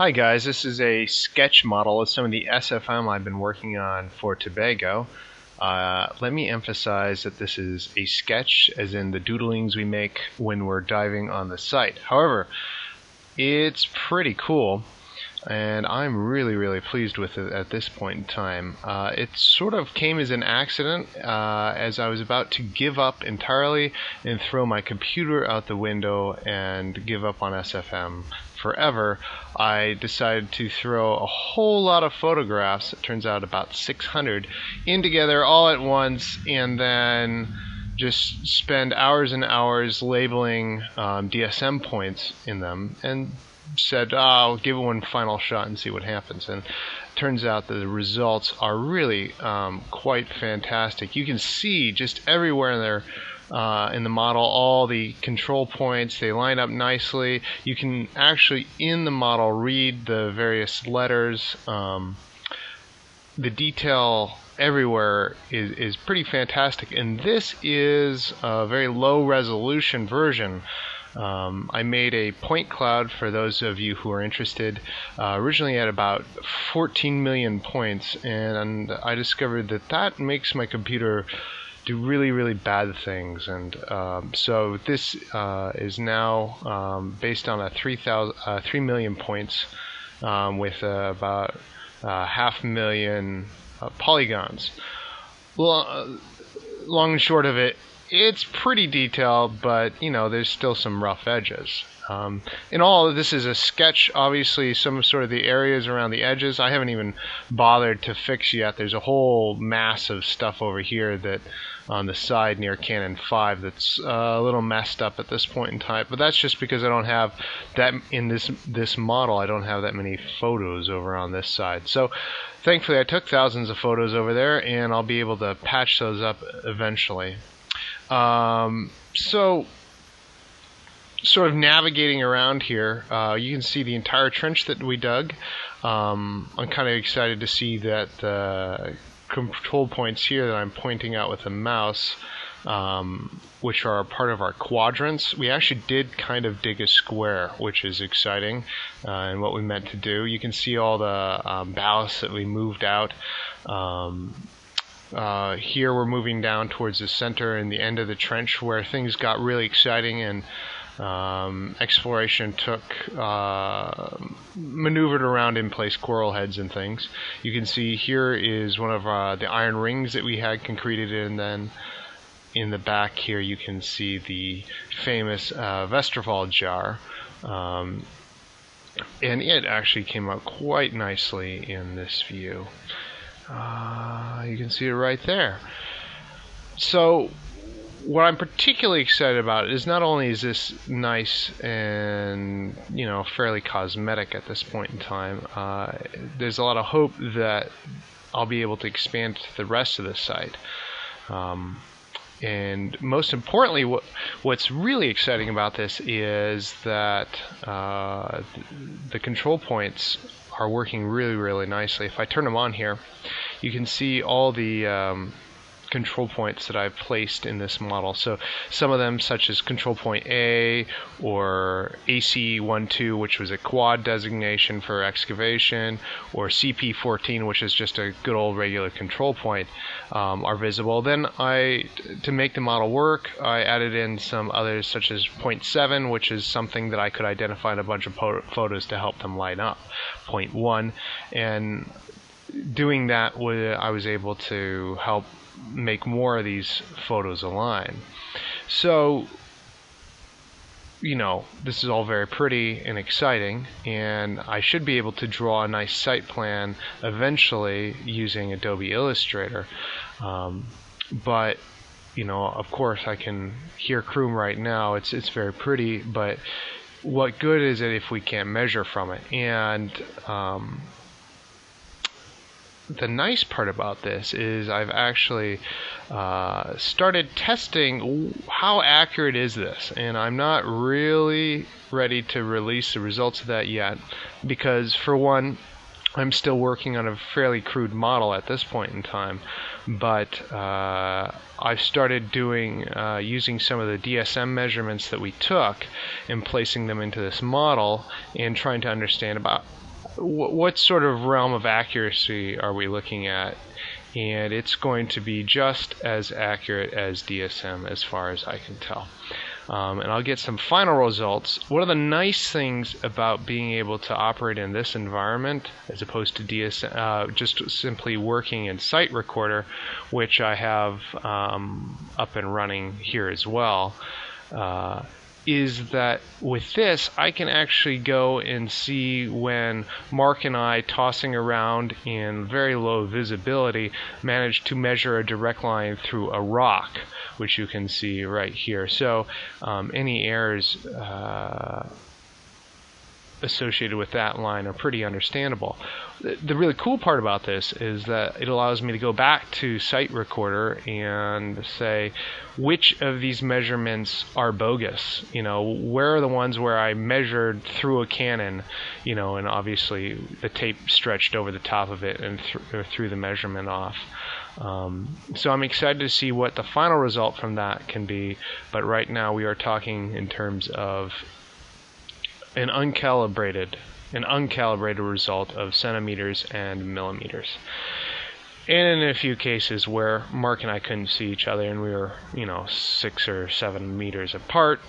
Hi guys, this is a sketch model of some of the SFM I've been working on for Tobago. Let me emphasize that this is a sketch, as in the doodlings we make when we're diving on the site. However, it's pretty cool, and I'm really pleased with it at this point in time. It sort of came as an accident as I was about to give up entirely and throw my computer out the window and give up on SFM forever. I decided to throw a whole lot of photographs, it turns out about 600, in together all at once, and then just spend hours and hours labeling DSM points in them, and said, I'll give it one final shot and see what happens. And it turns out that the results are really quite fantastic. You can see just everywhere in there in the model all the control points. They line up nicely. You can actually in the model read the various letters. The detail everywhere is pretty fantastic, and this is a very low resolution version. I made a point cloud for those of you who are interested, originally at about 14 million points, and I discovered that makes my computer do really bad things, and so this is now based on a 3 million points with about 500,000 polygons. Well, long and short of it, it's pretty detailed, but you know, there's still some rough edges. In all, this is a sketch. Obviously, some sort of the areas around the edges I haven't even bothered to fix yet. There's a whole mass of stuff over here that on the side near Canon 5 that's a little messed up at this point in time. But that's just because I don't have that in this model. I don't have that many photos over on this side. So thankfully, I took thousands of photos over there, and I'll be able to patch those up eventually. So sort of navigating around here, you can see the entire trench that we dug. I'm kind of excited to see that the control points here that I'm pointing out with a mouse, which are a part of our quadrants. We actually did kind of dig a square, which is exciting, and what we meant to do. You can see all the ballast that we moved out. Here we're moving down towards the center and the end of the trench where things got really exciting, and exploration took maneuvered around in place coral heads and things. You can see here is one of the iron rings that we had concreted in, and then in the back here you can see the famous Westerwald jar, and it actually came out quite nicely in this view. You can see it right there. So what I'm particularly excited about is not only is this nice and, you know, fairly cosmetic at this point in time, there's a lot of hope that I'll be able to expand to the rest of the site. And most importantly, what's really exciting about this is that the control points are working really nicely. If I turn them on here, you can see all the control points that I've placed in this model. So some of them, such as control point A or AC12, which was a quad designation for excavation, or CP14, which is just a good old regular control point, are visible. Then to make the model work, I added in some others, such as point 7, which is something that I could identify in a bunch of photos to help them line up. Point 1, and doing that, I was able to help make more of these photos align. So, you know, this is all very pretty and exciting, and I should be able to draw a nice site plan eventually using Adobe Illustrator. But, you know, of course I can hear Chrome right now. It's very pretty, but what good is it if we can't measure from it? And the nice part about this is I've actually started testing how accurate is this, and I'm not really ready to release the results of that yet, because for one, I'm still working on a fairly crude model at this point in time, but I've started using some of the DSM measurements that we took and placing them into this model and trying to understand about what sort of realm of accuracy are we looking at? And it's going to be just as accurate as DSM as far as I can tell. And I'll get some final results. One of the nice things about being able to operate in this environment, as opposed to DSM, just simply working in Site Recorder, which I have up and running here as well, is that with this I can actually go and see when Mark and I, tossing around in very low visibility, managed to measure a direct line through a rock, which you can see right here. So any errors associated with that line are pretty understandable. The really cool part about this is that it allows me to go back to Site Recorder and say which of these measurements are bogus. Where are the ones where I measured through a cannon, and obviously the tape stretched over the top of it and threw the measurement off. So I'm excited to see what the final result from that can be, but right now we are talking in terms of an uncalibrated result of centimeters and millimeters. And in a few cases where Mark and I couldn't see each other and we were, 6 or 7 meters apart,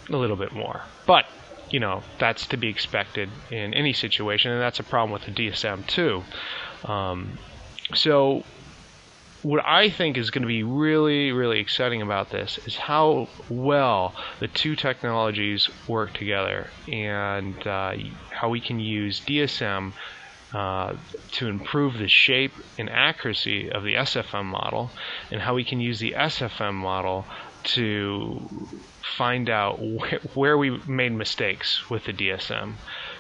a little bit more. But, that's to be expected in any situation, and that's a problem with the DSM too. So what I think is going to be really, really exciting about this is how well the two technologies work together, and how we can use DSM to improve the shape and accuracy of the SFM model, and how we can use the SFM model to find out where we made mistakes with the DSM.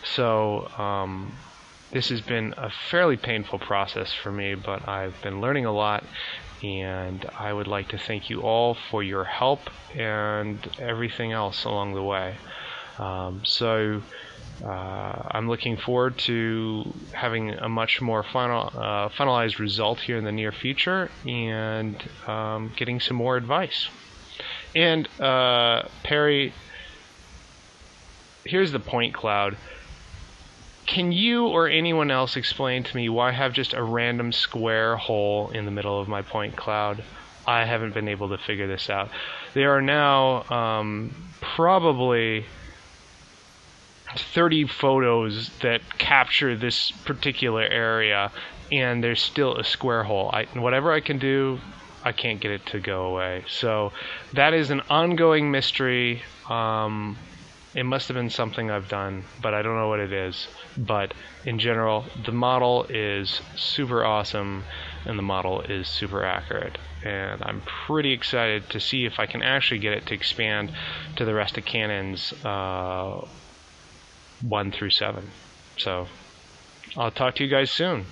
So this has been a fairly painful process for me, but I've been learning a lot, and I would like to thank you all for your help and everything else along the way. I'm looking forward to having a much more finalized result here in the near future, and getting some more advice. And Perry, here's the point cloud. Can you or anyone else explain to me why I have just a random square hole in the middle of my point cloud? I haven't been able to figure this out. There are now probably 30 photos that capture this particular area, and there's still a square hole. Whatever I can do, I can't get it to go away. So that is an ongoing mystery. It must have been something I've done, but I don't know what it is. But in general, the model is super awesome, and the model is super accurate. And I'm pretty excited to see if I can actually get it to expand to the rest of Canon's 1 through 7. So I'll talk to you guys soon.